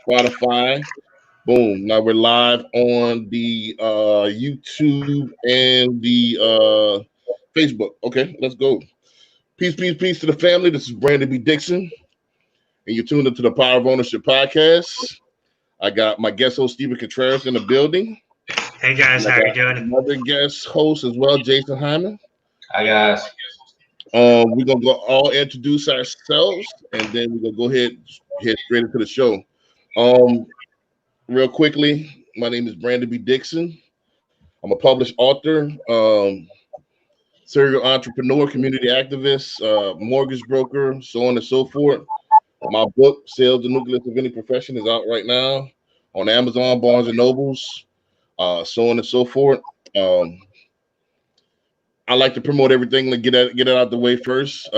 Spotify. Boom. Now we're live on the YouTube and the Facebook. Okay, let's go. Peace, peace, peace to the family. This is Brandon B. Dixon, and you're tuned into the Power of Ownership podcast. I got my guest host, Stephen Contreras, in the building. Hey guys, And I how are you got doing? another guest host as well, Jason Hyman. Hi guys. We're gonna go all introduce ourselves, and then we're gonna go ahead head straight into the show. Um, Real quickly, my name is Brandon B. Dixon. I'm a published author, serial entrepreneur, community activist, mortgage broker, so on and so forth. My book, Sales the Nucleus of Any Profession, is out right now on Amazon, Barnes and Nobles, so on and so forth. Um, I like to promote everything to get it out the way first.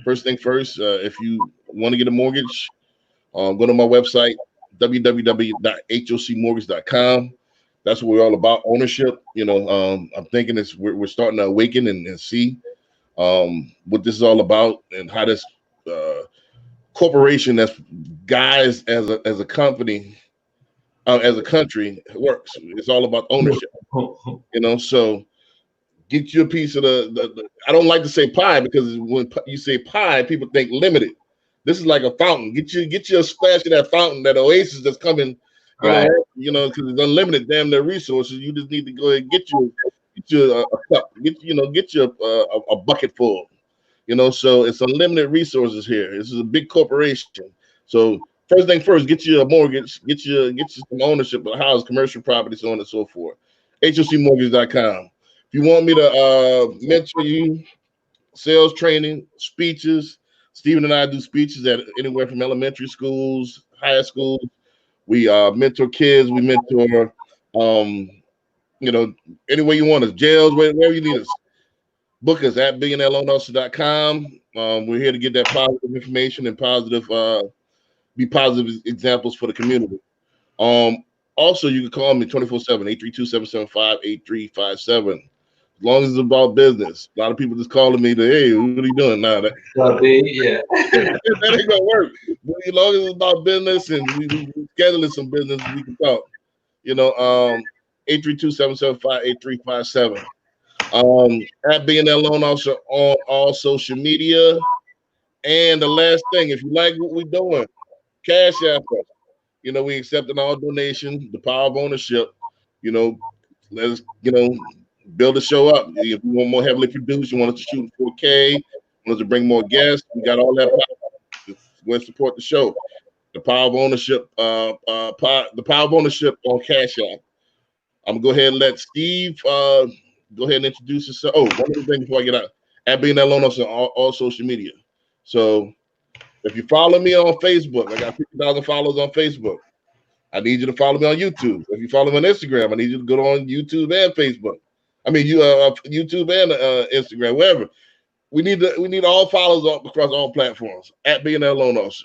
First thing first, if you want to get a mortgage, go to my website, www.hocmortgage.com. That's what we're all about, ownership. I'm thinking we're starting to awaken and see what this is all about and how this corporation that's guys as a company, as a country works. It's all about ownership. So get you a piece of the I don't like to say pie because when you say pie, people think limited. This is like a fountain. Get you a splash of that fountain, that oasis that's coming, because it's unlimited damn their resources. You just need to go ahead and get you a cup, get you a bucket full. So it's unlimited resources here. This is a big corporation. So first thing first, get you a mortgage, get you some ownership of a house, commercial property, so on and so forth. HOCmortgage.com. If you want me to mentor you, sales training, speeches, Stephen and I do speeches at anywhere from elementary schools, high schools. We mentor kids. We mentor, anywhere you want us, jails, wherever you need us. Book us at billionaireloanofficer.com. We're here to get that positive information and be positive examples for the community. Also, you can call me 24/7, 832-775-8357. As long as it's about business. A lot of people just calling me, hey, what are you doing? Nah, that ain't gonna work. But as long as it's about business and we scheduling some business, we can talk. 832-775-8357. At Billionaire Loan Officer on all social media. And the last thing, if you like what we're doing, Cash App us. We accepting all donations, the power of ownership. Let's build the show up. If you want more heavily produced, you want us to shoot 4K, want us to bring more guests, we got all that power. Go and support the show. The power of ownership, the power of ownership on Cash App. I'm gonna go ahead and let Steve go ahead and introduce yourself. Oh, one other thing before I get out. At Being That Loan Officer on all social media. So if you follow me on Facebook, I got 50,000 followers on Facebook. I need you to follow me on YouTube. If you follow me on Instagram, I need you to go on YouTube and Facebook. I mean, YouTube and Instagram, wherever. We need all followers across all platforms at Billionaire Loan Officer.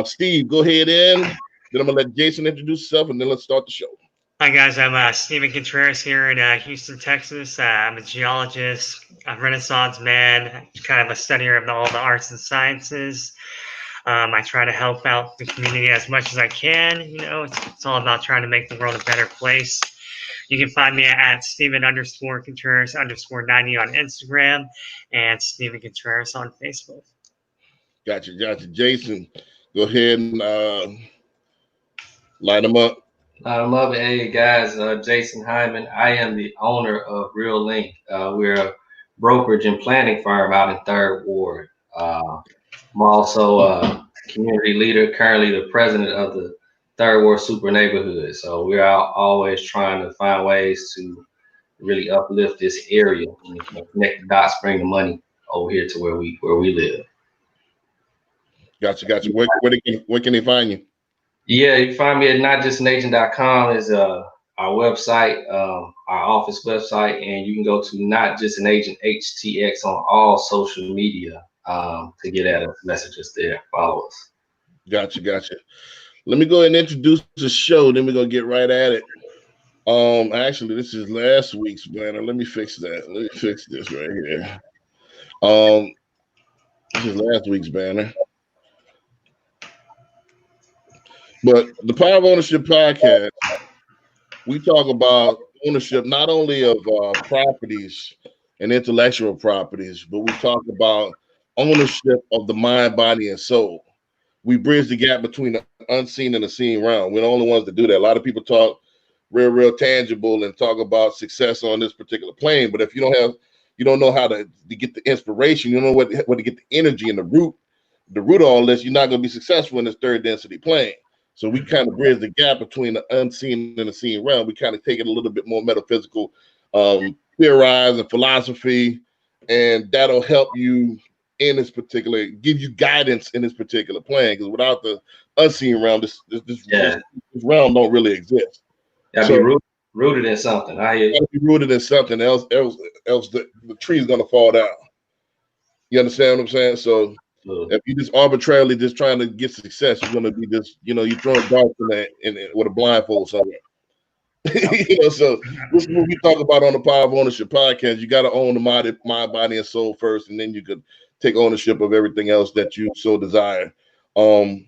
Steve, go ahead in. Then I'm gonna let Jason introduce himself, and then let's start the show. Hi guys, I'm Stephen Contreras here in Houston, Texas. I'm a geologist, a Renaissance man, kind of a studier of all the arts and sciences. I try to help out the community as much as I can. It's all about trying to make the world a better place. You can find me at Stephen_Contreras_90 on Instagram and Stephen Contreras on Facebook. Gotcha. Jason, go ahead and light them up. Hey guys, Jason Hyman. I am the owner of Real Link. We're a brokerage and planning firm out in Third Ward. I'm also a community leader, currently the president of the Third Ward Super Neighborhood. So we're out always trying to find ways to really uplift this area and connect the dots, bring the money over here to where we live. Gotcha. Where can they find you? Yeah, you can find me at notjustanagent.com is our website, our office website, and you can go to Not Just an Agent HTX on all social media to get at us, message us there, follow us. Gotcha. Let me go ahead and introduce the show, then we're gonna get right at it. Actually, this is last week's banner. Let me fix that. Let me fix this right here. This is last week's banner. But the Power of Ownership podcast, we talk about ownership not only of properties and intellectual properties, but we talk about ownership of the mind, body, and soul. We bridge the gap between the unseen and the seen realm. We're the only ones that do that. A lot of people talk real tangible and talk about success on this particular plane, but if you don't know how to get the inspiration, you don't know what to get the energy and the root of all this, you're not going to be successful in this third density plane. So we kind of bridge the gap between the unseen and the seen realm. We kind of take it a little bit more metaphysical, theorize and philosophy, and that'll help you in this particular, give you guidance in this particular plan. Because without the unseen realm, this realm don't really exist. Gotta be rooted in something. Gotta be rooted in something else the tree's gonna fall down. You understand what I'm saying? So if you just arbitrarily just trying to get success, you're gonna be just, you're throwing darts in with a blindfold somewhere. So this is what we talk about on the Power of Ownership podcast. You got to own the mind, body, and soul first, and then you could take ownership of everything else that you so desire. One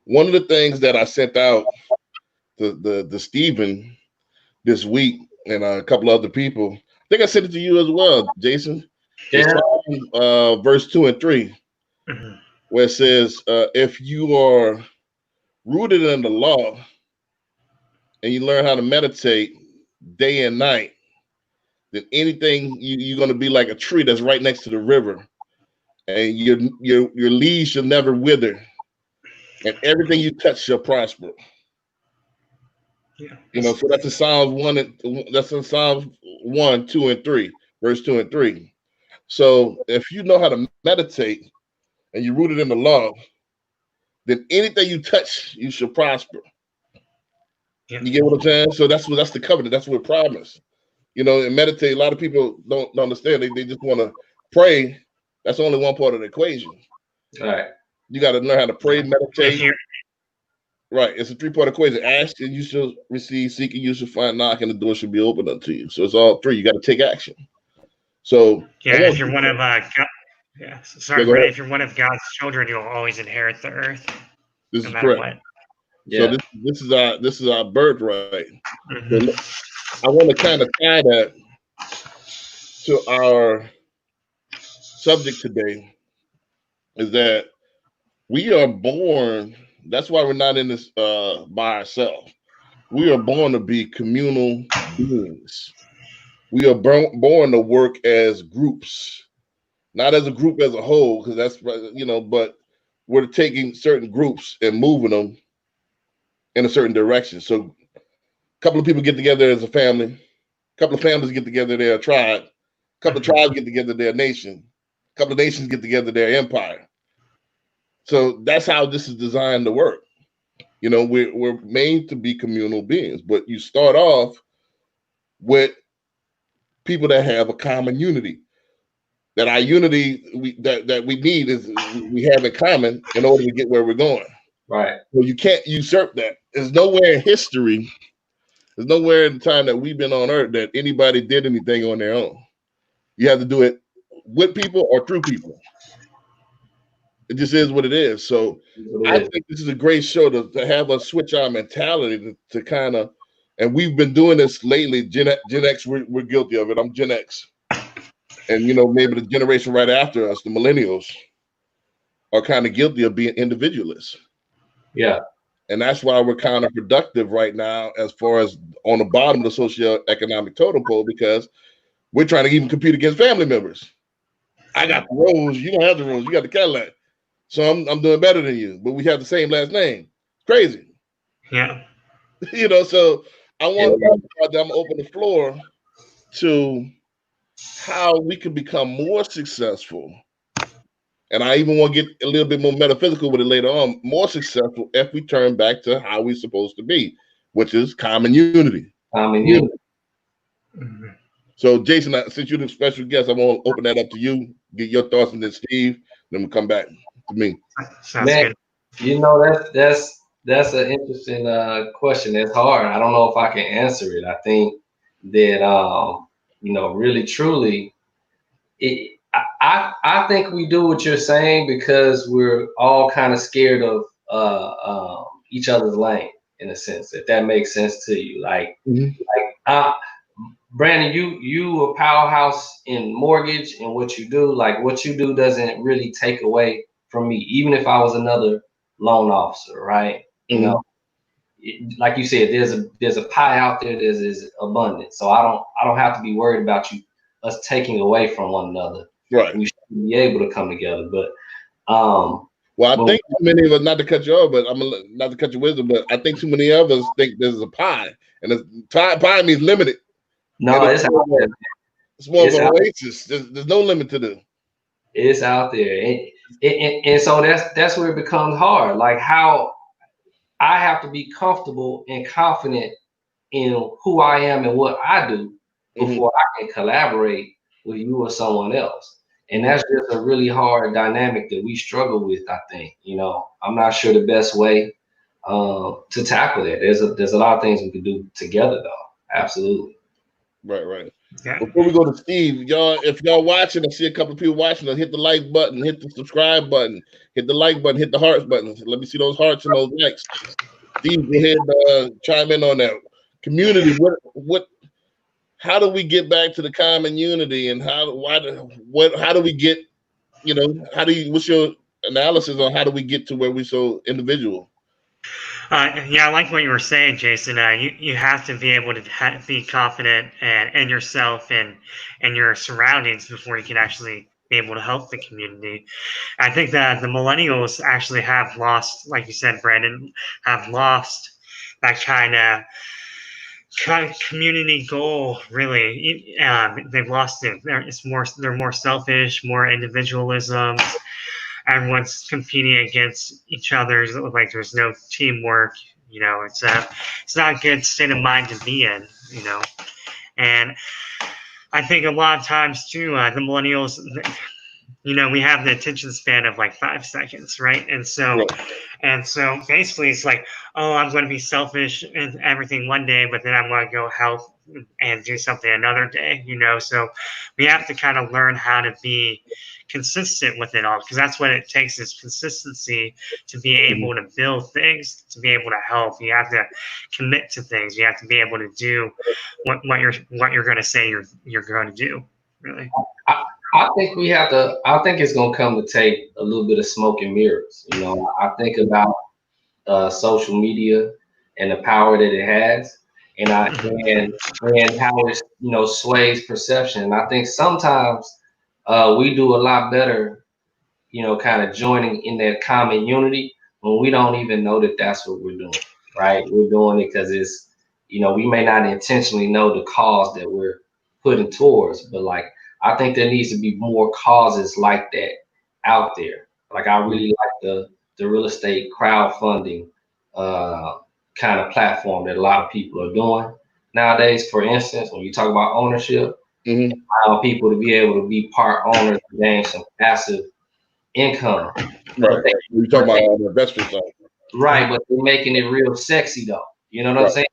of the things that I sent out to Stephen this week and a couple other people, I think I sent it to you as well, Jason. Yeah. Verse 2 and 3, where it says, if you are rooted in the law and you learn how to meditate day and night, then anything you're going to be like a tree that's right next to the river, and your leaves shall never wither, and everything you touch shall prosper. Yeah. So that's in Psalms 1. That's in Psalms 1, 2, and 3, verse 2 and 3. So if you know how to meditate and you're rooted in the law, then anything you touch, you shall prosper. Yeah. You get what I'm saying? So that's the covenant. That's what promise. And meditate. A lot of people don't understand. They just want to pray. That's only one part of the equation. All right. You got to learn how to pray, meditate. Right. It's a 3-part equation. Ask and you shall receive. Seek and you shall find. Knock and the door should be opened unto you. So it's all 3. You got to take action. So if you're one of if you're one of God's children, you'll always inherit the earth. This is correct. What. Yeah. So this is our birthright. So I want to kind of tie that to our subject today. Is that we are born. That's why we're not in this by ourselves. We are born to be communal beings. We are born to work as groups, not as a group as a whole, because that's, but we're taking certain groups and moving them in a certain direction. So a couple of people get together as a family, a couple of families get together, they're a tribe, a couple of tribes get together, they're a nation, a couple of nations get together, they're empire. So that's how this is designed to work. We're made to be communal beings, but you start off with people that have a common unity. That our unity that we need is we have in common in order to get where we're going. Right. So you can't usurp that. There's nowhere in history, there's nowhere in the time that we've been on earth that anybody did anything on their own. You have to do it with people or through people. It just is what it is. So I think this is a great show to have us switch our mentality to kind of, and we've been doing this lately. Gen X, we're guilty of it. I'm Gen X. And, maybe the generation right after us, the millennials, are kind of guilty of being individualists. Yeah. And that's why we're counterproductive right now as far as on the bottom of the socioeconomic totem pole, because we're trying to even compete against family members. I got the Rolls, you don't have the Rolls, you got the Cadillac. So I'm doing better than you, but we have the same last name. It's crazy. Yeah. So I want to talk about that. I'm gonna open the floor to how we can become more successful. And I even want to get a little bit more metaphysical with it later on, more successful if we turn back to how we're supposed to be, which is common unity. Common unity. Mm-hmm. So Jason, since you're the special guest, I want to open that up to you, get your thoughts, and then Steve, then we'll come back to me. Sounds good. That's an interesting question. It's hard. I don't know if I can answer it. I think that really truly, I think we do what you're saying because we're all kind of scared of each other's lane in a sense, if that makes sense to you. Like, Brandon, you a powerhouse in mortgage and what you do. Like, what you do doesn't really take away from me, even if I was another loan officer, right? You know, like you said, there's a pie out there that is abundant. So I don't have to be worried about us taking away from one another. Right. We should be able to come together. But well, I think too many of us, not to cut you off, but not to cut your wisdom, but I think too many of us think there's a pie, and pie means limited. No, it's out there. It's more of an oasis. There's no limit to this. It's out there, and so that's where it becomes hard. Like, how I have to be comfortable and confident in who I am and what I do before I can collaborate with you or someone else. And that's just a really hard dynamic that we struggle with, I think. You know, I'm not sure the best way to tackle that. There's a lot of things we can do together, though. Absolutely. Right. Yeah. Before we go to Steve, y'all, if y'all watching, I see a couple of people watching, hit the like button, hit the subscribe button, hit the like button, hit the hearts button. Let me see those hearts and those likes. Steve, go ahead, chime in on that. Community, how do we get back to the common unity, and how do we get, what's your analysis on how do we get to where we so individual? Yeah, I like what you were saying, Jason. You have to be able to be confident in yourself and your surroundings before you can actually be able to help the community. I think that the millennials actually have lost, like you said, Brandon, have lost that kind of community goal. Really, they've lost it. They're more selfish, more individualism. Everyone's competing against each other. Like, there's no teamwork. You know, it's not a good state of mind to be in. You know, and I think a lot of times too, the millennials, you know, we have the attention span of like 5 seconds, right? And so basically, it's like, oh, I'm going to be selfish and everything one day, but then I'm going to go help and do something another day. You know, so we have to kind of learn how to be consistent with it all, because that's what it takes, is consistency to be able to build things, to be able to help. You have to commit to things. You have to be able to do what you're going to say you're going to do. Really, I think we have to. I think it's going to come to take a little bit of smoke and mirrors. You know, I think about social media and the power that it has, and how it, you know, sways perception. And I think sometimes we do a lot better, you know, kind of joining in that common unity when we don't even know that that's what we're doing, right? We're doing it because it's, you know, we may not intentionally know the cause that we're putting towards, but like, I think there needs to be more causes like that out there. Like, I really like the real estate crowdfunding kind of platform that a lot of people are doing nowadays. For instance, when you talk about ownership, allow people to be able to be part owners and gain some passive income. Right. You're talking about the investment side. Right, but they're making it real sexy though. You know what I'm saying?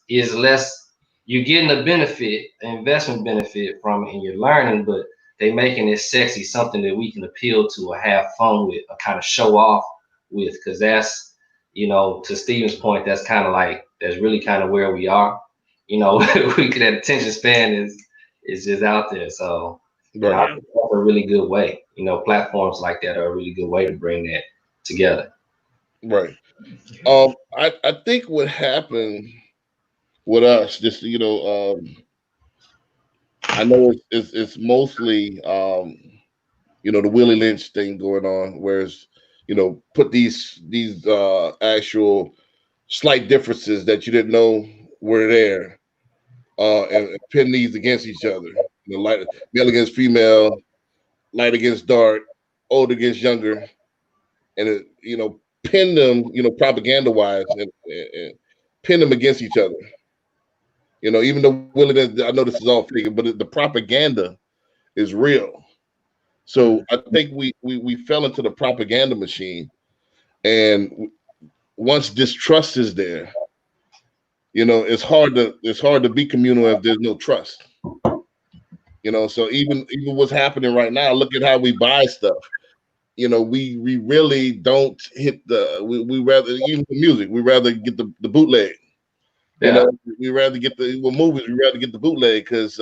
Is less, you're getting a benefit, an investment benefit from it, and you're learning, but they're making it sexy, something that we can appeal to or have fun with or kind of show off with, because that's, you know, to Steven's point, that's kind of like, that's really kind of where we are. You know, that attention span is just out there. So you know, I think that's a really good way. You know, platforms like that are a really good way to bring that together. Right. I think what happened with us, just, you know, I know it's mostly you know, the Willie Lynch thing going on, whereas, you know, put these actual slight differences that you didn't know were there, and pin these against each other. You know, like male against female, light against dark, old against younger, and it, you know, pin them, you know, propaganda wise, and pin them against each other. You know, even though Willie, I know this is all fake, but the propaganda is real. So I think we fell into the propaganda machine, and once distrust is there, you know, it's hard to be communal if there's no trust. You know, so even what's happening right now, look at how we buy stuff. you know, we really don't hit we rather, even the music, we rather get the bootleg. You know, we rather get movies, we rather get the bootleg because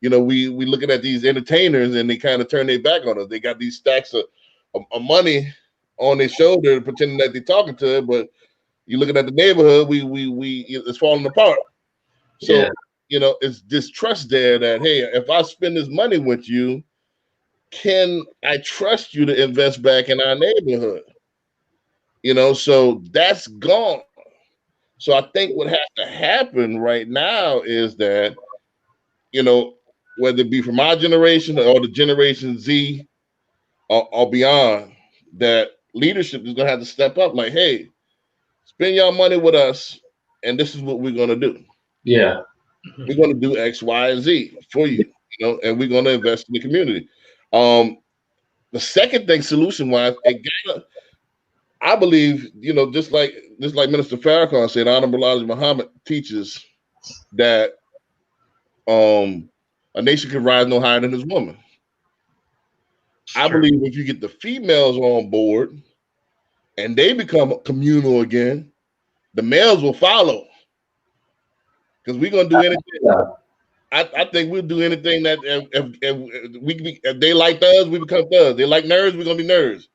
you know, we looking at these entertainers and they kind of turn their back on us. They got these stacks of money on their shoulder pretending that they're talking to it, but you looking at the neighborhood, we it's falling apart. So you know, it's distrust there that, hey, if I spend this money with you, can I trust you to invest back in our neighborhood? You know, so that's gone. So I think what has to happen right now is that, you know, whether it be from our generation or the Generation Z or beyond, that leadership is gonna have to step up. Like, hey, spend your money with us, and this is what we're gonna do. Yeah, we're gonna do X, Y, and Z for you. You know, and we're gonna invest in the community. The second thing, solution wise, I believe, you know, just like Minister Farrakhan said, Honorable Elijah Muhammad teaches that a nation can rise no higher than its woman. Sure. I believe if you get the females on board and they become communal again, the males will follow. Because we're gonna do anything. I think we'll do anything that if they like thugs, we become thugs. They like nerds, we're gonna be nerds.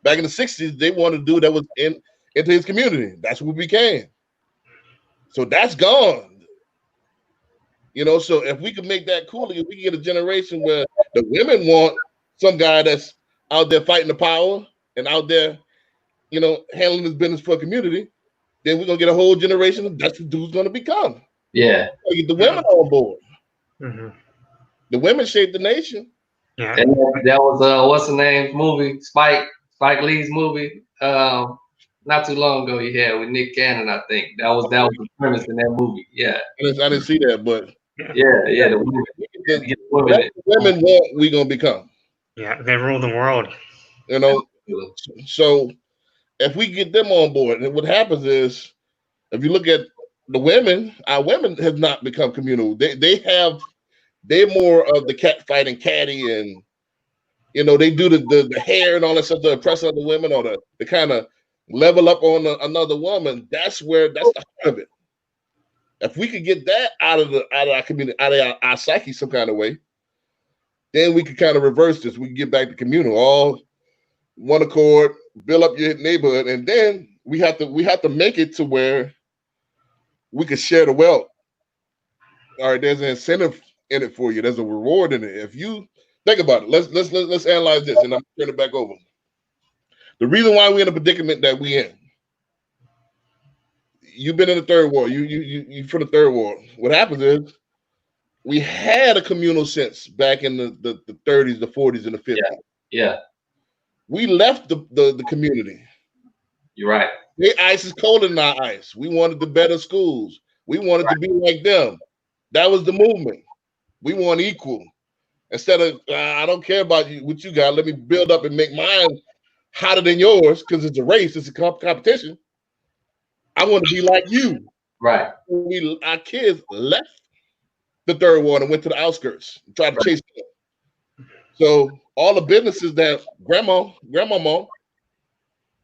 Back in the 60s, they wanted to do that was into his community. That's what we became. So that's gone. You know, so if we can make that cool, if we can get a generation where the women want some guy that's out there fighting the power and out there, you know, handling his business for a community, then we're gonna get a whole generation. That's the dude's gonna become. Yeah. Get the women on board. Mm-hmm. The women shape the nation. Yeah. And that was what's the name movie? Spike Lee's movie. Not too long ago he had with Nick Cannon, I think. That was the premise in that movie. Yeah. I didn't see that, but yeah. The women what we gonna become. Yeah, they rule the world. You know, so if we get them on board, and what happens is, if you look at the women, our women have not become communal. They're more of the cat fighting caddy, and you know, they do the hair and all that stuff to impress other women, or the kind of level up on another woman. That's the heart of it. If we could get that out of our community, out of our psyche some kind of way, then we could kind of reverse this. We can get back to communal, all one accord, build up your neighborhood, and then we have to make it to where we can share the wealth. All right, there's an incentive in it for you. There's a reward in it. If you think about it, let's analyze this, and I'm turn it back over. The reason why we're in the predicament that we're in. You've been in the third ward. You from the third ward. What happens is we had a communal sense back in the 30s, the 40s, and the 50s. Yeah. We left the community. You're right. Their ice is colder than our ice. We wanted the better schools. We wanted to be like them. That was the movement. We want equal. Instead of, I don't care about what you got. Let me build up and make mine hotter than yours because it's a race. It's a competition. I want to be like you. Right. Our kids left the third ward and went to the outskirts and tried to chase them. So all the businesses that grandmama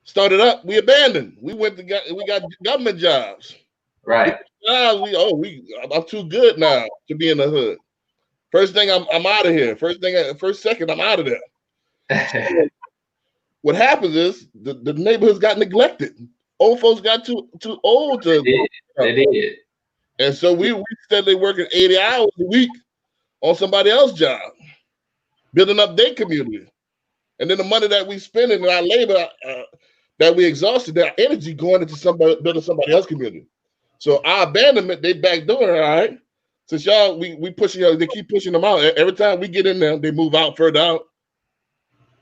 started up, we abandoned. We got government jobs. Right. I'm too good now to be in the hood. First thing, I'm out of here. First second, I'm out of there. So what happens is the neighborhoods got neglected. Old folks got too old to. They did. And so we steadily working 80 hours a week on somebody else's job, building up their community. And then the money that we spending in our labor that we exhausted, that energy going into building somebody else's community. So our abandonment, they backdoor, all right? Since y'all, we pushing y'all, they keep pushing them out. Every time we get in there, they move out further out.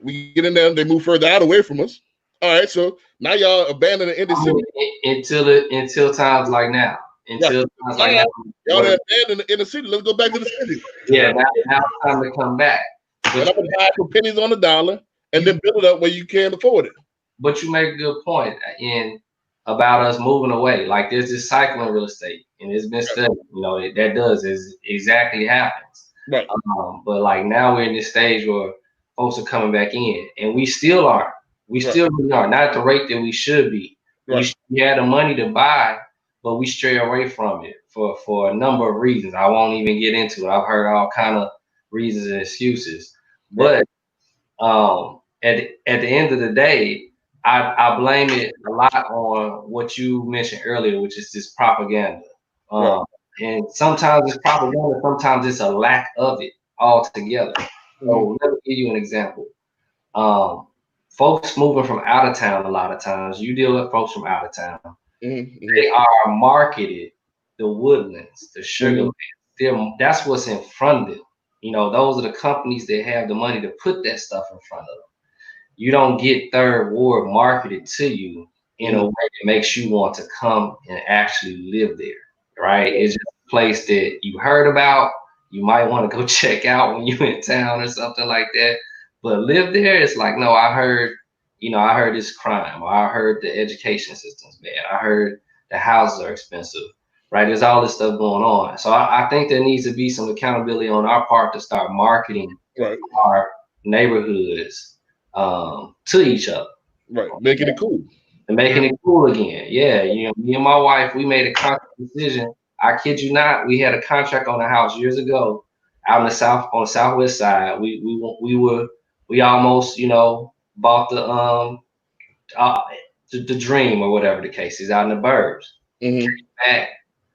We get in there, they move further out away from us. All right, so now y'all abandon the inner city. Until times like now. Times like now. Y'all abandon the inner city. Let's go back to the city. Yeah, now it's time to come back. And I'm gonna buy for pennies on the dollar and then build it up where you can't afford it. But you make a good point about us moving away. Like there's this cycle in real estate, and it's been studied. You know, that does is exactly happens. Right. But like now we're in this stage where folks are coming back in, and we still aren't. We still really are not at the rate that we should be. We had the money to buy, but we stray away from it for a number of reasons. I won't even get into it. I've heard all kind of reasons and excuses, but at the end of the day, I blame it a lot on what you mentioned earlier, which is this propaganda. And sometimes it's propaganda, sometimes it's a lack of it altogether. So let me give you an example. Folks moving from out of town, a lot of times, you deal with folks from out of town. They are marketed the Woodlands, the Sugar Land. That's what's in front of them. You know, those are the companies that have the money to put that stuff in front of them. You don't get Third Ward marketed to you in a way that makes you want to come and actually live there, right? It's just a place that you heard about. You might want to go check out when you're in town or something like that. But live there, it's like, no, I heard this crime, or I heard the education system's bad. I heard the houses are expensive, right? There's all this stuff going on. So I think there needs to be some accountability on our part to start marketing our neighborhoods to each other. Right, making it cool. And making it cool again. Yeah, you know, me and my wife, we made a conscious decision. I kid you not, we had a contract on the house years ago out in the southwest side. We almost, you know, bought the dream or whatever the case is out in the burbs. Came back,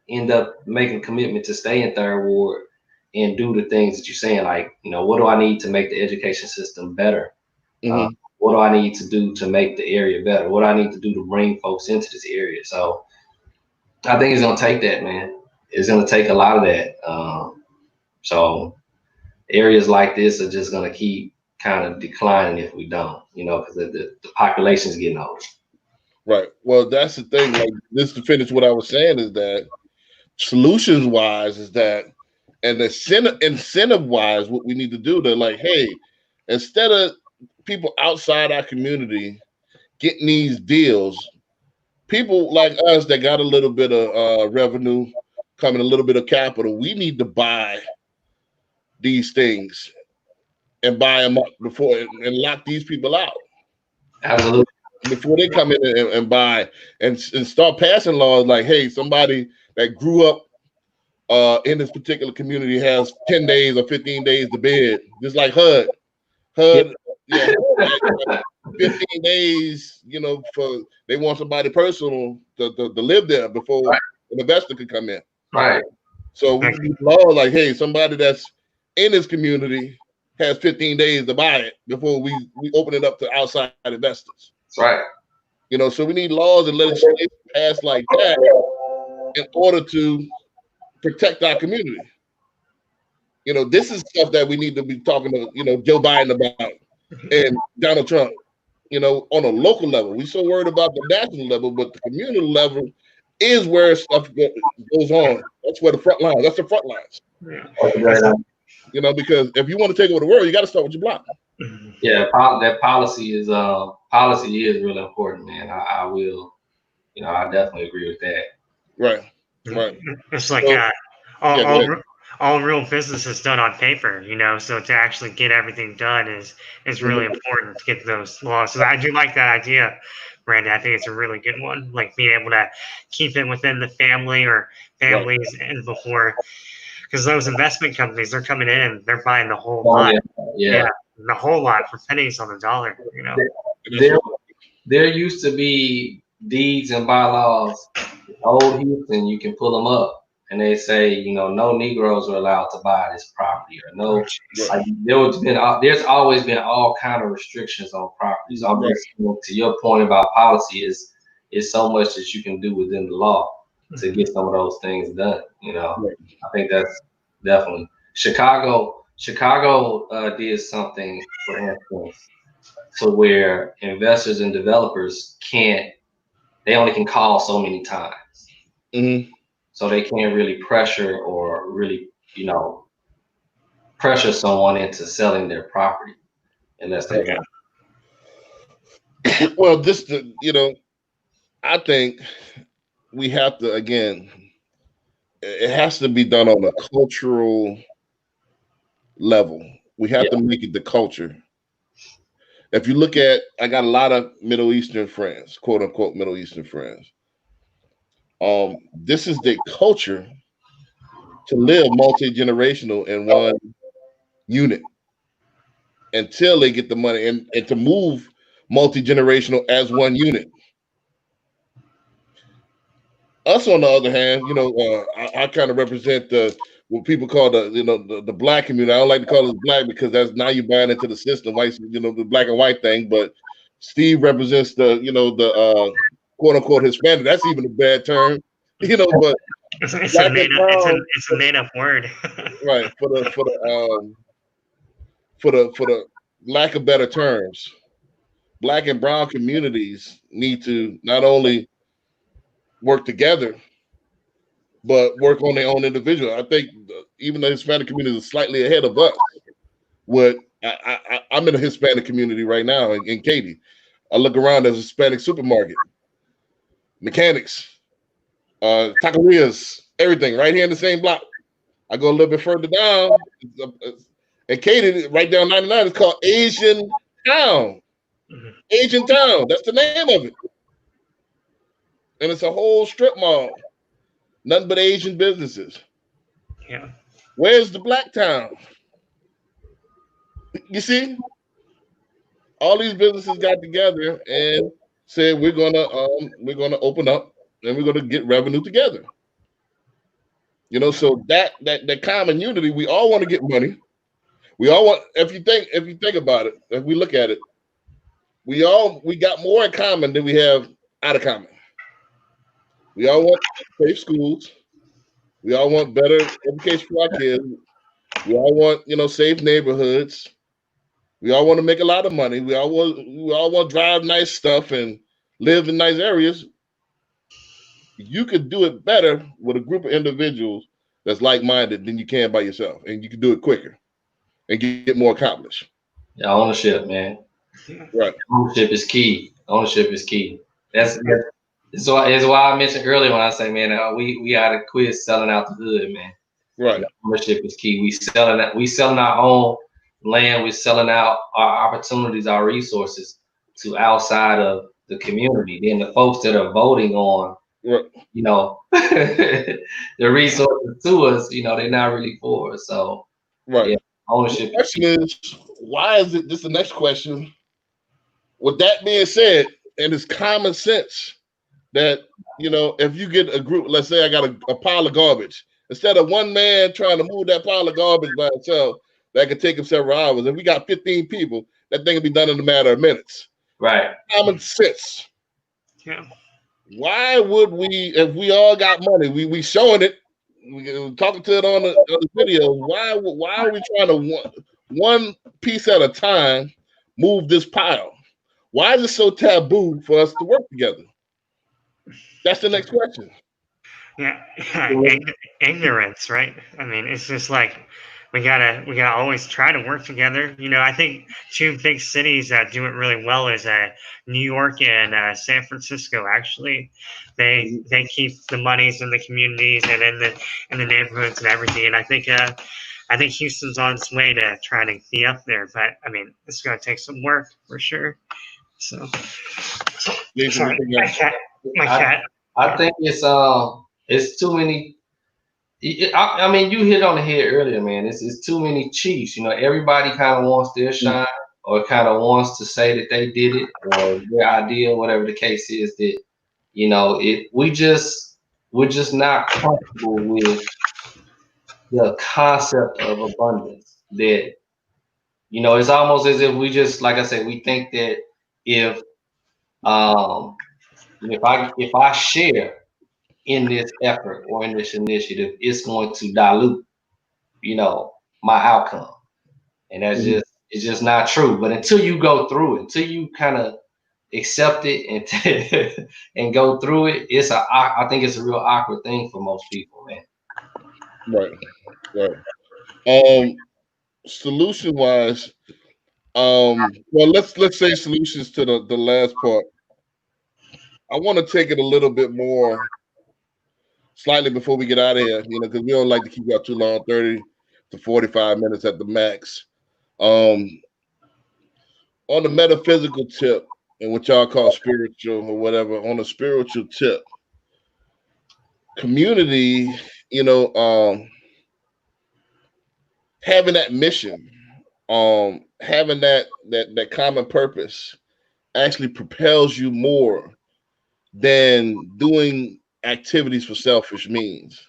end up making a commitment to stay in Third Ward and do the things that you're saying, like, you know, what do I need to make the education system better? What do I need to do to make the area better? What do I need to do to bring folks into this area? So I think it's gonna take that, man. It's gonna take a lot of that. So areas like this are just gonna keep kind of declining if we don't, you know, because the population is getting older. Right. Well, that's the thing. Like, this to finish what I was saying is that solutions wise is that, and incentive wise, what we need to do to, like, hey, instead of people outside our community getting these deals, people like us that got a little bit of revenue coming, a little bit of capital, we need to buy these things and buy them up before and lock these people out. Absolutely. Before they come in and buy and start passing laws like, hey, somebody that grew up in this particular community has 10 days or 15 days to bid, just like HUD. Yeah, like 15 days, you know, for they want somebody personal to live there before an investor could come in. Right. So we need law like, hey, somebody that's in this community has 15 days to buy it before we open it up to outside investors. That's right. You know, so we need laws and legislation passed like that in order to protect our community. You know, this is stuff that we need to be talking to, you know, Joe Biden about and Donald Trump, you know, on a local level. We're so worried about the national level, but the community level is where stuff goes on. That's where the front lines, that's the front lines. Yeah. You know, because if you want to take over the world, you got to start with your block. Yeah, that policy is really important, man. I will, you know, I definitely agree with that. Right. It's like all real business is done on paper, you know. So to actually get everything done is really important to get those laws. So I do like that idea, Brandon. I think it's a really good one. Like being able to keep it within the family or families and before. Because those investment companies, they're coming in and they're buying the whole lot. Yeah, the whole lot for pennies on the dollar, you know. There used to be deeds and bylaws. Old Houston, you can pull them up and they say, you know, no Negroes are allowed to buy this property, or no. Like, there's always been all kind of restrictions on properties. To your point about policy, is so much that you can do within the law to get some of those things done. You know, I think that's definitely Chicago did something, for instance, to where investors and developers they only can call so many times. So they can't really pressure or really, you know, pressure someone into selling their property unless they got. Well, you know, I think we have to, again, it has to be done on a cultural level. We have to make it the culture If you look at, I got a lot of Middle Eastern friends, quote unquote Middle Eastern friends. This is the culture to live multi-generational in one unit until they get the money and to move multi-generational as one unit. Us, on the other hand, I kind of represent what people call the black community. I don't like to call it black because that's now you're buying into the system, white, the black and white thing. But Steve represents the quote unquote Hispanic. That's even a bad term, but it's a made up word. Right, for the lack of better terms, black and brown communities need to not only work together, but work on their own individual. I think even the Hispanic community is slightly ahead of us. I'm in a Hispanic community right now in Katy. I look around, there's a Hispanic supermarket, mechanics, taquerias, everything right here in the same block. I go a little bit further down, and Katy, right down 99, is called Asian Town. Mm-hmm. Asian Town, that's the name of it. And it's a whole strip mall. Nothing but Asian businesses. Yeah. Where's the black town? You see? All these businesses got together and said we're gonna open up and we're gonna get revenue together. So that common unity, we all want to get money. We all want, if you think about it, if we look at it, we got more in common than we have out of common. We all want safe schools. We all want better education for our kids. We all want, safe neighborhoods. We all want to make a lot of money. We all want to drive nice stuff and live in nice areas. You could do it better with a group of individuals that's like-minded than you can by yourself, and you can do it quicker and get more accomplished. Yeah, ownership, man. Right. Ownership is key. Ownership is key. That's why I mentioned earlier when I say, man, we gotta quit selling out the hood, man. Right. Ownership is key. We selling our own land. We're selling out our opportunities, our resources to outside of the community. Then the folks that are voting on, right. The resources to us, they're not really for us. So, right. Yeah, ownership. The question is, why is it? This is the next question. With that being said, and it's common sense that, if you get a group, let's say I got a pile of garbage, instead of one man trying to move that pile of garbage by himself, that could take him several hours. If we got 15 people, that thing will be done in a matter of minutes. Right. Common sense. Yeah. Why would we, if we all got money, we showing it, we talking to it on the video, why are we trying to one piece at a time move this pile? Why is it so taboo for us to work together? That's the next question. Yeah, ignorance, right? I mean, it's just like we gotta always try to work together. I think two big cities that do it really well is New York and San Francisco. Actually, they keep the monies in the communities and in the neighborhoods and everything. And I think Houston's on its way to trying to be up there, but I mean, it's gonna take some work for sure. So sorry, my cat. I think it's too many. I mean, you hit on the head earlier, man. It's too many chiefs. Everybody kind of wants their shine, or kind of wants to say that they did it, or their idea, whatever the case is. That we're just not comfortable with the concept of abundance. That it's almost as if we just, like I said, we think that if I share in this effort or in this initiative, it's going to dilute, my outcome. And it's just not true. But until you go through it, until you kind of accept it and go through it, I think it's a real awkward thing for most people, man. Right. Solution wise, well, let's say solutions to the last part. I want to take it a little bit more slightly before we get out of here, because we don't like to keep you out too long, 30 to 45 minutes at the max. on the metaphysical tip and what y'all call spiritual or whatever, on a spiritual tip, community, having that mission, having that common purpose actually propels you more than doing activities for selfish means.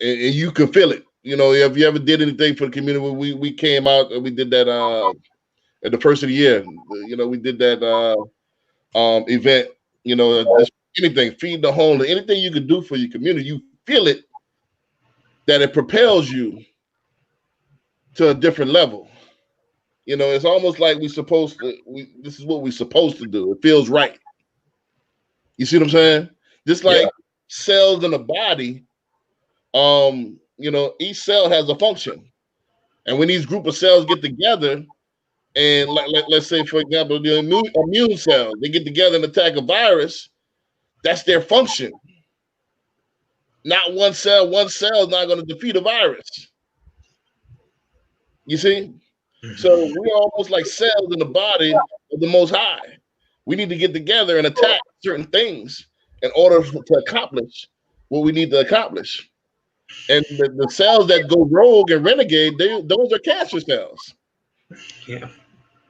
And you can feel it. If you ever did anything for the community, we came out and we did that at the first of the year. We did that event, just anything, feed the homeless, anything you can do for your community, you feel it, that it propels you to a different level. It's almost like this is what we're supposed to do. It feels right. You see what I'm saying? Just like cells in the body, each cell has a function. And when these group of cells get together, and let's say, for example, the immune cells, they get together and attack a virus, that's their function. Not one cell is not going to defeat a virus. You see? So we're almost like cells in the body of the Most High. We need to get together and attack certain things in order to accomplish what we need to accomplish. And the cells that go rogue and renegade, those are cancer cells. Yeah.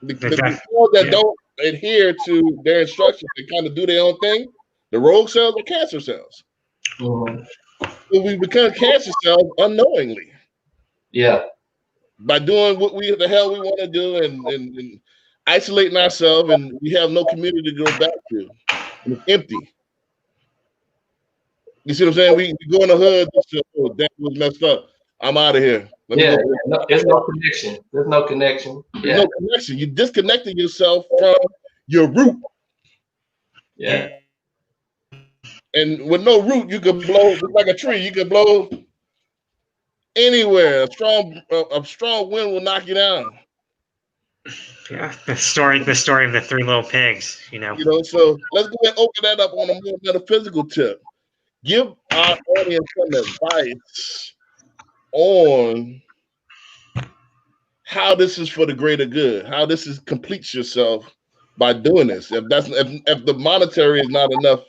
The cells that don't adhere to their instructions and kind of do their own thing, the rogue cells are cancer cells. Mm-hmm. So we become cancer cells unknowingly. Yeah. By doing what the hell we want to do and isolating ourselves, and we have no community to go back to. And it's empty. You see what I'm saying? We go in the hood, that was messed up. I'm out of here. There's no connection. There's no connection. There's no connection. You disconnected yourself from your root. Yeah. And with no root, you can blow just like a tree. You can blow anywhere. A strong wind will knock you down. Yeah, the story of the three little pigs. So let's go ahead and open that up on a more metaphysical tip. Give our audience some advice on how this is for the greater good, how this completes yourself by doing this. If the monetary is not enough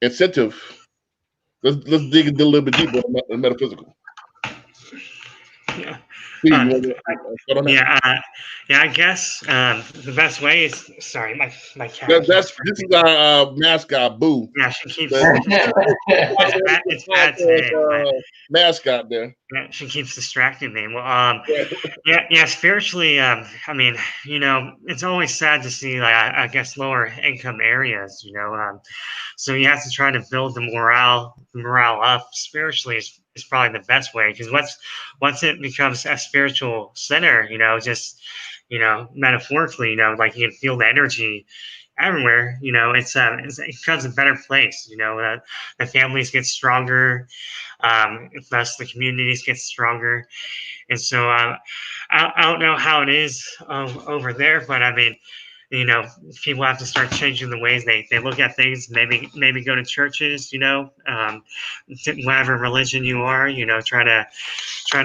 incentive, let's dig a little bit deeper in the metaphysical. Yeah. Steve, I guess the best way is my cat. This is our mascot, Boo. Yeah, she keeps it's bad today, mascot there. Yeah, she keeps distracting me. Well, spiritually, I mean, it's always sad to see, like, I guess, lower income areas, so you have to try to build the morale up spiritually is probably the best way, because once it becomes a spiritual center, just, metaphorically, like you can feel the energy everywhere, it becomes a better place, the families get stronger, thus the communities get stronger. And so I don't know how it is over there, but I mean, people have to start changing the ways they look at things. Maybe go to churches, whatever religion you are, try to,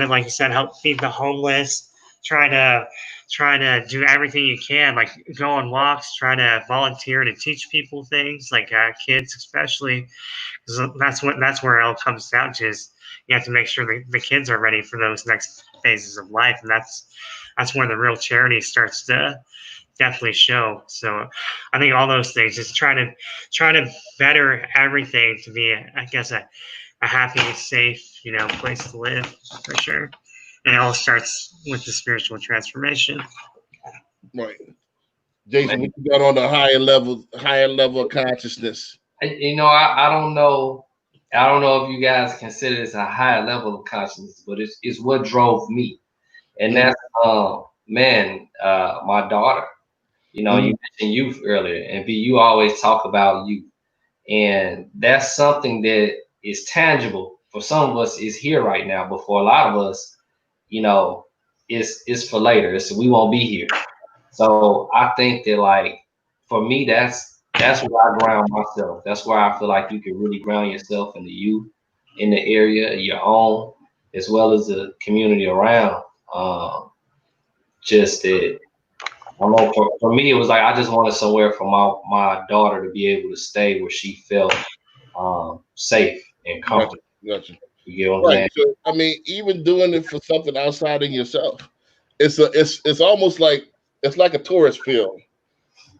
like you said, help feed the homeless, try to do everything you can, like go on walks, try to volunteer to teach people things, like kids especially, because that's where it all comes down to, is you have to make sure the kids are ready for those next phases of life, and that's where the real charity starts to definitely show. So I think all those things, just try to better everything to be, I guess, a happy, safe, place to live, for sure. And it all starts with the spiritual transformation. Right. Jason, what you got on the higher level of consciousness? I don't know. I don't know if you guys consider this a higher level of consciousness, but it's what drove me. And that's my daughter. You mentioned youth earlier, and you always talk about youth. And that's something that is tangible for some of us, is here right now, but for a lot of us, it's for later. We won't be here. So I think that, like, for me, that's where I ground myself. That's where I feel like you can really ground yourself in the youth, in the area, your own, as well as the community around. just that. I don't know, for me, it was like I just wanted somewhere for my daughter to be able to stay where she felt safe and comfortable. Gotcha. You get what I'm Right. saying? So I mean, even doing it for something outside of yourself, it's almost like it's like a tourist field.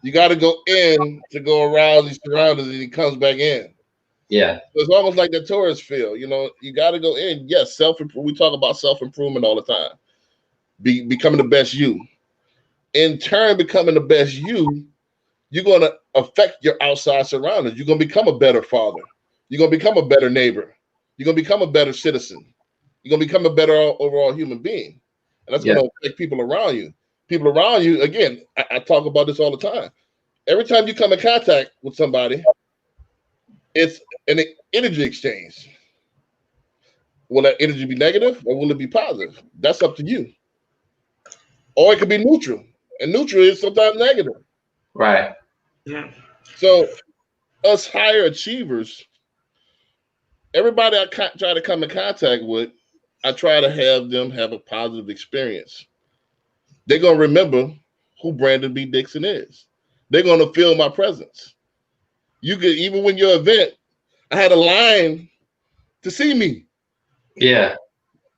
You got to go in to go around these surroundings, and he comes back in. Yeah. So it's almost like the tourist field. You know, you got to go in. Yes, we talk about self improvement all the time. Becoming the best you. In turn, becoming the best you, you're going to affect your outside surroundings. You're going to become a better father. You're going to become a better neighbor. You're going to become a better citizen. You're going to become a better overall human being. And that's going to affect people around you. People around you, again, I talk about this all the time. Every time you come in contact with somebody, it's an energy exchange. Will that energy be negative or will it be positive? That's up to you. Or it could be neutral. And neutral is sometimes negative. Right. Yeah. So us higher achievers, everybody I try to come in contact with, I try to have them have a positive experience. They're going to remember who Brandon B. Dixon is. They're going to feel my presence. You could, even when your event, I had a line to see me. Yeah.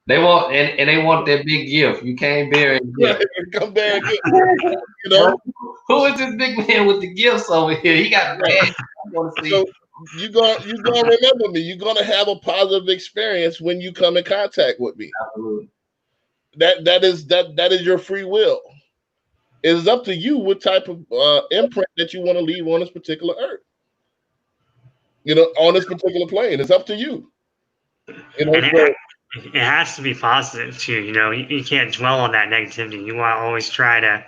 They want and they want that big gift. You can't bear a gift. Come there and get, you know. Who is this big man with the gifts over here? He got the bag. I want to see. So you're gonna remember me. You're gonna have a positive experience when you come in contact with me. Absolutely. That is your free will. It is up to you what type of imprint that you want to leave on this particular earth. You know, on this particular plane. It's up to you. You know, It has to be positive too. You know, you can't dwell on that negativity. You want to always try to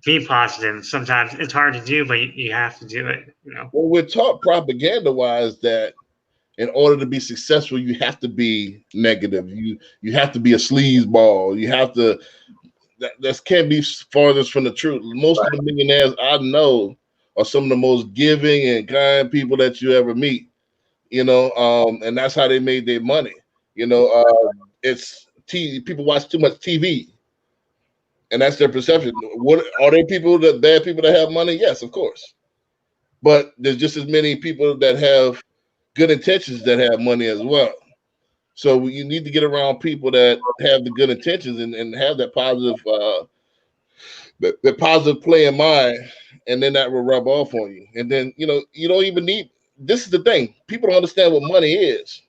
be positive. Sometimes it's hard to do, but you have to do it. You know. Well, we're taught propaganda-wise that in order to be successful, you have to be negative. You have to be a sleazeball. You have to. That can't be farthest from the truth. Most of the millionaires I know are some of the most giving and kind people that you ever meet. You know, and that's how they made their money. You know, it's people watch too much TV, and that's their perception. What are they bad people that have money? Yes, of course. But there's just as many people that have good intentions that have money as well. So you need to get around people that have the good intentions and have that positive that positive play in mind, and then that will rub off on you. And then you don't even need. This is the thing: people don't understand what money is.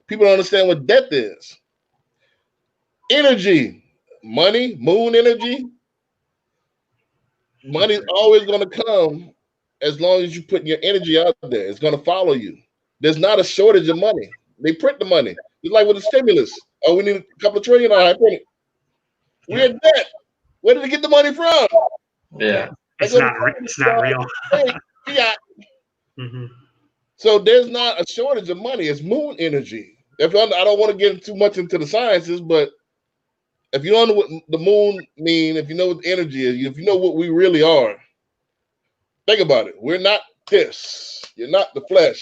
People don't understand what death is. Energy, money, moon energy. Money's always going to come as long as you put your energy out there. It's going to follow you. There's not a shortage of money. They print the money. It's like with the stimulus. Oh, we need a couple of trillion. I print it. We're in debt. Where did they get the money from? Yeah. It's not real. Yeah. Mm-hmm. So there's not a shortage of money. It's moon energy. I don't want to get too much into the sciences, but if you don't know what the moon means, if you know what the energy is, if you know what we really are, think about it. We're not this. You're not the flesh.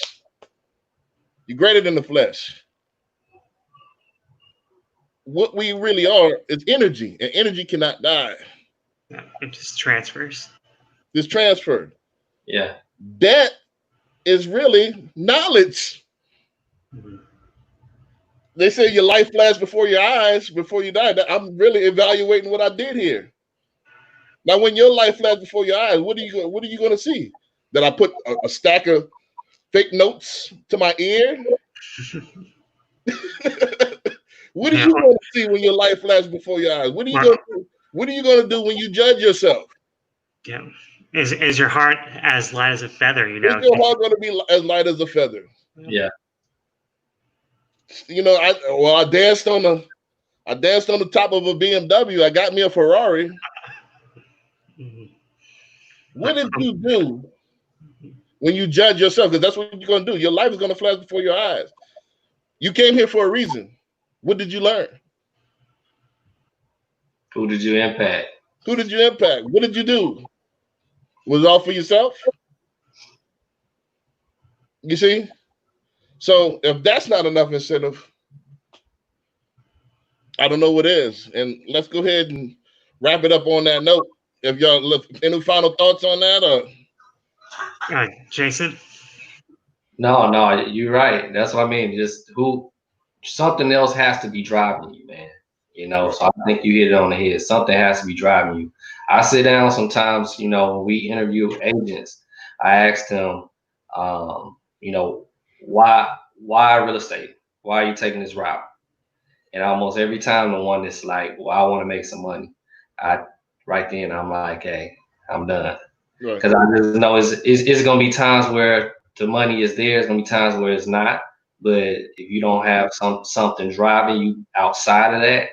You're greater than the flesh. What we really are is energy, and energy cannot die. Yeah, it just transfers. It's transferred. Yeah. That is really knowledge. Mm-hmm. They say your life flashed before your eyes before you died. I'm really evaluating what I did here. Now, when your life flashed before your eyes, what are you going to see? That I put a stack of fake notes to my ear? What are you going to see when your life flashes before your eyes? What are you going to do when you judge yourself? Yeah. Is your heart as light as a feather? You know, is your heart going to be as light as a feather? Yeah. You know, I danced on the top of a BMW. I got me a Ferrari. Mm-hmm. What did you do when you judge yourself? Because that's what you're going to do. Your life is going to flash before your eyes. You came here for a reason. What did you learn? Who did you impact? Who did you impact? What did you do? Was it all for yourself? You see? So if that's not enough incentive, I don't know what is. And let's go ahead and wrap it up on that note. If y'all look, any final thoughts on that? Or Jason? No, you're right. That's what I mean. Just something else has to be driving you, man. You know, so I think you hit it on the head. Something has to be driving you. I sit down sometimes, you know, when we interview agents, I ask them, you know, why real estate? Why are you taking this route? And almost every time the one that's like, well, I want to make some money. Right then I'm like, hey, I'm done. Because I just know it's gonna be times where the money is there, it's gonna be times where it's not. But if you don't have something driving you outside of that,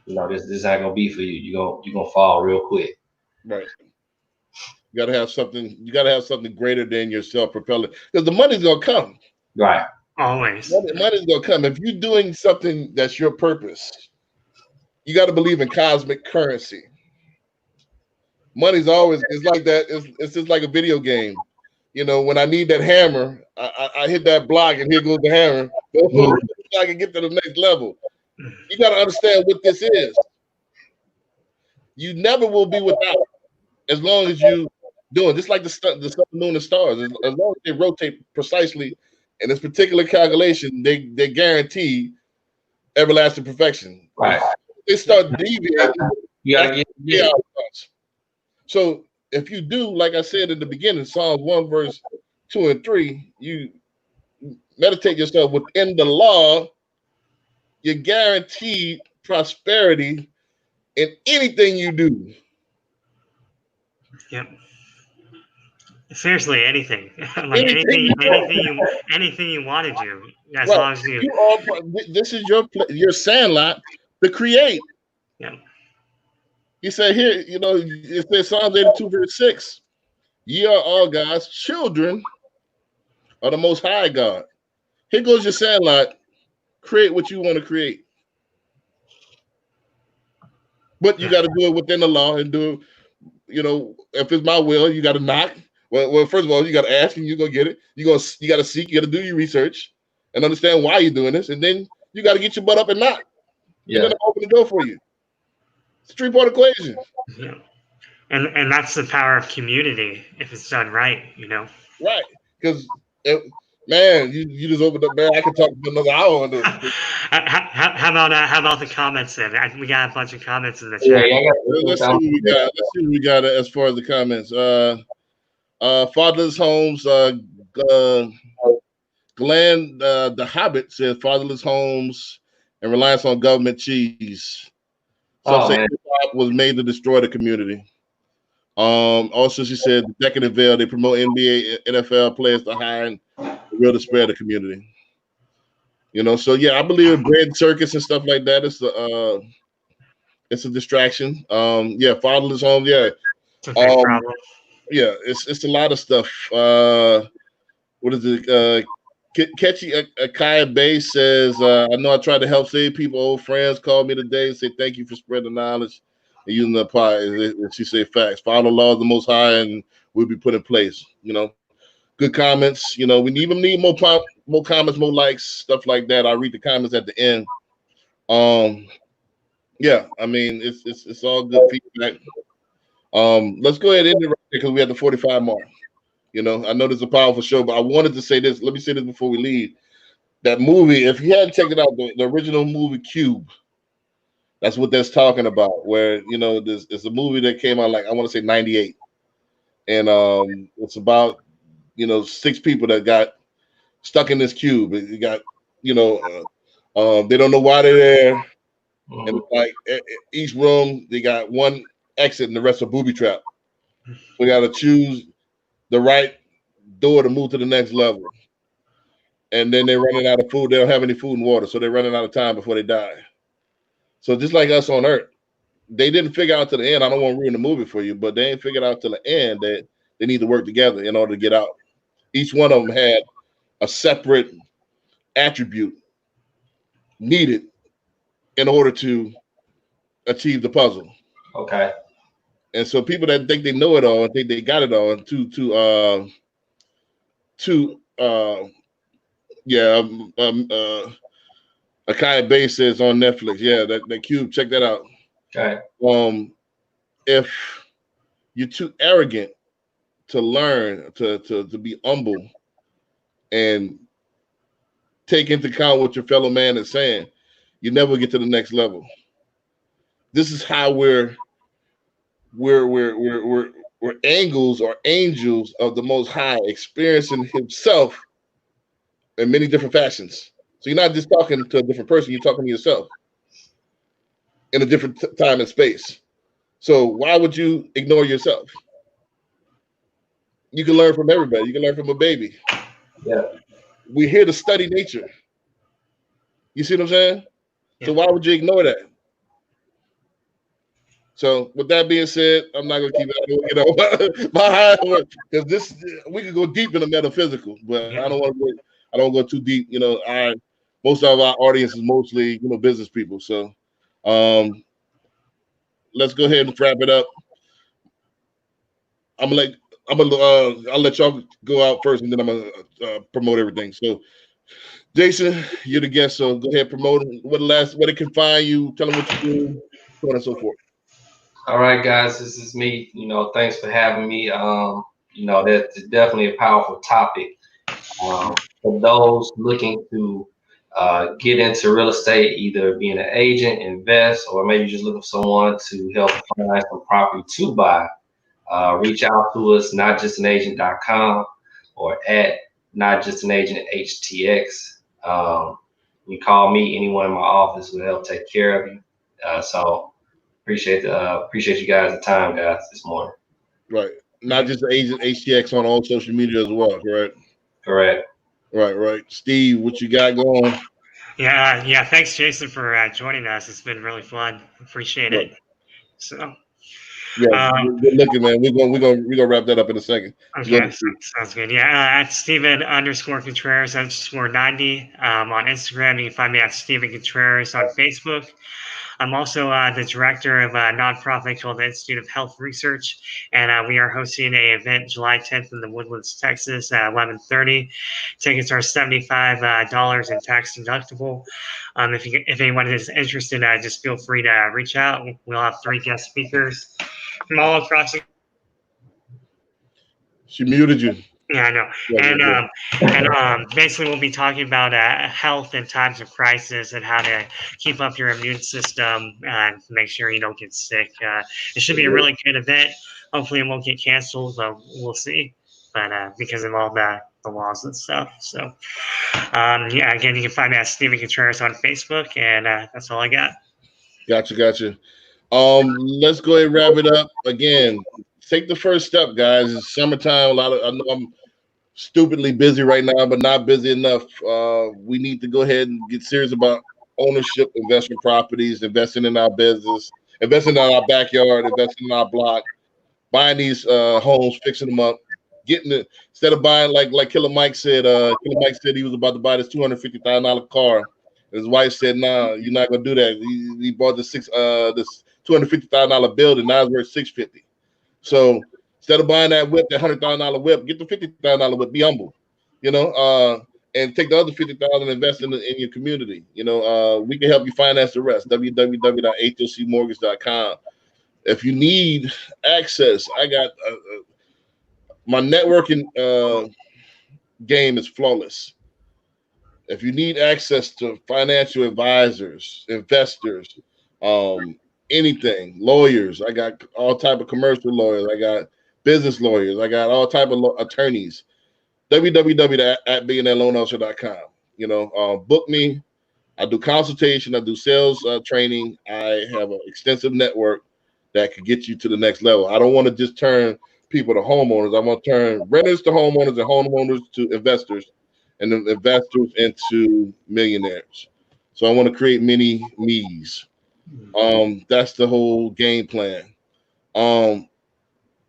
you know, this not gonna be for you. You're gonna fall real quick. Right. You gotta have something. You gotta have something greater than yourself propelling, because the money's gonna come. Right. Always. Money's gonna come if you're doing something that's your purpose. You got to believe in cosmic currency. Money's always it's like that. It's just like a video game. You know, when I need that hammer, I hit that block, and here goes the hammer. So I can get to the next level. You got to understand what this is. You never will be without, as long as you doing just like the sun, moon, and stars. As long as they rotate precisely in this particular calculation, they guarantee everlasting perfection. Right. They start deviating. You gotta get. So if you do, like I said in the beginning, Psalms 1, verse 2 and 3, you meditate yourself within the law, you're guaranteed prosperity in anything you do. Yep. Seriously, anything. Like anything you want to do, as long as you this is your sandlot to create. Yeah. He said here, you know, it says Psalms 82, verse 6. Ye are all God's children of the Most High God. Here goes your sandlot. Create what you want to create. But you got to do it within the law and do it, you know, if it's my will, you got to knock. Well, first of all, you got to ask and you're going to get it. You got to seek, you got to do your research and understand why you're doing this. And then you got to get your butt up and knock. Yeah. And then open the door for you. It's a three-part equation. Yeah. And that's the power of community if it's done right, you know. Right. Because, man, you just opened up, man. I could talk for another hour on this. How about the comments then? We got a bunch of comments in the chat. Yeah, let's see what we got as far as the comments. Fatherless Homes, Glenn the Hobbit says fatherless homes and reliance on government cheese. Some say hip-hop was made to destroy the community. Also, she said the Decadent Veil, they promote NBA, NFL players to hire and real to spare the community. You know, so yeah, I believe in bread circus and stuff like that. It's a distraction. Yeah, fatherless homes, yeah. It's a big problem. Yeah, it's a lot of stuff. What is it? Ketchy Akaya Bay says, I know I tried to help save people. Old friends called me today and say thank you for spreading the knowledge and using the pie. And she said facts. Follow the laws of the Most High and will be put in place. You know, good comments. You know, we even need more comments, more likes, stuff like that. I'll read the comments at the end. Yeah, I mean it's all good feedback. Let's go ahead and end it right there because we had the 45 mark. You know, I know this is a powerful show, but I wanted to say this. Let me say this before we leave. That movie, if you hadn't checked it out, the original movie Cube, that's what that's talking about. Where, you know, it's a movie that came out like, I want to say 98. And it's about, you know, 6 people that got stuck in this cube. You got, you know, they don't know why they're there. And like each room, they got one exit and the rest are booby trap. We got to choose the right door to move to the next level. And then they're running out of food. They don't have any food and water, so they're running out of time before they die. So just like us on Earth, they didn't figure out to the end. I don't want to ruin the movie for you, but they ain't figured out to the end that they need to work together in order to get out. Each one of them had a separate attribute needed in order to achieve the puzzle. Okay. And so people that think they know it all and think they got it all, and Akaya Bay says on Netflix. Yeah, that Cube, check that out. Okay. If you're too arrogant to learn, to be humble and take into account what your fellow man is saying, you never get to the next level. This is how we're angels or angels of the Most High, experiencing Himself in many different fashions. So you're not just talking to a different person; you're talking to yourself in a different time and space. So why would you ignore yourself? You can learn from everybody. You can learn from a baby. Yeah. We're here to study nature. You see what I'm saying? Yeah. So why would you ignore that? So with that being said, I'm not gonna keep it. My high, because this we could go deep in the metaphysical, but I don't want to. I don't go too deep. Most of our audience is mostly business people. So, let's go ahead and wrap it up. I'll let y'all go out first, and then I'm gonna promote everything. So, Jason, you're the guest, so go ahead, promote where they can find you, tell them what you do, so on and so forth. All right, guys, this is me. Thanks for having me. That's definitely a powerful topic. For those looking to get into real estate, either being an agent, invest, or maybe just looking for someone to help find some property to buy, reach out to us, notjustanagent.com or at notjustanagent.htx. You call me, anyone in my office will help take care of you. So appreciate you guys' the time, guys, this morning. Right. Not just Agent HTX on all social media as well, correct? Correct. Right. Steve, what you got going? Yeah. Thanks, Jason, for joining us. It's been really fun. Appreciate it. So. Yeah, good looking, man. We're gonna wrap that up in a second. Okay, sounds good. Yeah, at Steven_Contreras_90 on Instagram. You can find me at Steven Contreras on Facebook. I'm also the director of a nonprofit called the Institute of Health Research, and we are hosting an event July 10th in the Woodlands, Texas at 11:30. Tickets are $75 and tax deductible. If anyone is interested, just feel free to reach out. We'll have 3 guest speakers from all across the. She muted you. Yeah, I know. Basically, we'll be talking about health in times of crisis and how to keep up your immune system and make sure you don't get sick. It should be a really good event. Hopefully, it won't get canceled, but we'll see. But because of all the laws and stuff. So, again, you can find me at Steven Contreras on Facebook, and that's all I got. Gotcha. Let's go ahead and wrap it up. Again, take the first step, guys. It's summertime. I know I'm stupidly busy right now, but not busy enough. We need to go ahead and get serious about ownership, investment properties, investing in our business, investing in our backyard, investing in our block, buying these homes, fixing them up, getting it instead of buying like Killer Mike said. Killer Mike said he was about to buy this $250,000 car. His wife said, "Nah, you're not gonna do that." He bought this $250,000 building. Now it's worth $650,000. So instead of buying that whip, that $100,000 whip, get the $50,000 whip. Be humble, and take the other $50,000 and invest in your community. We can help you finance the rest. www.hocmortgage.com. If you need access, I got my networking game is flawless. If you need access to financial advisors, investors, anything, lawyers, I got all type of commercial lawyers, I got business lawyers, I got all type of attorneys. www.beingthatloanofficer.com. Book me. I do consultation. I do sales training. I have an extensive network that could get you to the next level. I don't want to just turn people to homeowners. I want to turn renters to homeowners and homeowners to investors, and then investors into millionaires. So I want to create many me's. That's the whole game plan.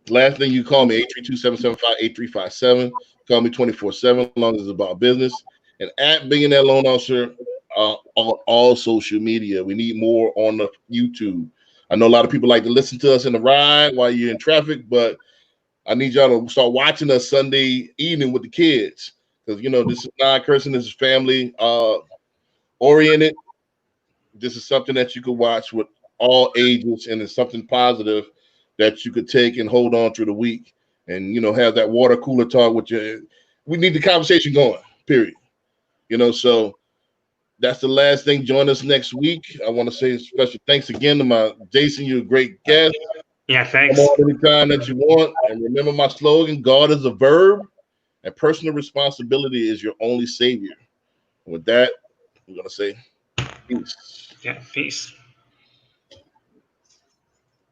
Last thing, you call me 832-775-8357. Call me 24/7 as long as it's about business. And at Billionaire Loan Officer on all social media. We need more on the YouTube. I know a lot of people like to listen to us in the ride while you're in traffic, but I need y'all to start watching us Sunday evening with the kids, because this is non-cursing, this is family oriented. This is something that you can watch with all ages, and it's something positive that you could take and hold on through the week, and have that water cooler talk with you. We need the conversation going. Period. So that's the last thing. Join us next week. I want to say a special thanks again to my Jason. You're a great guest. Yeah, thanks. Come on anytime that you want. And remember my slogan: God is a verb, and personal responsibility is your only savior. With that, I'm gonna say peace. Yeah, peace.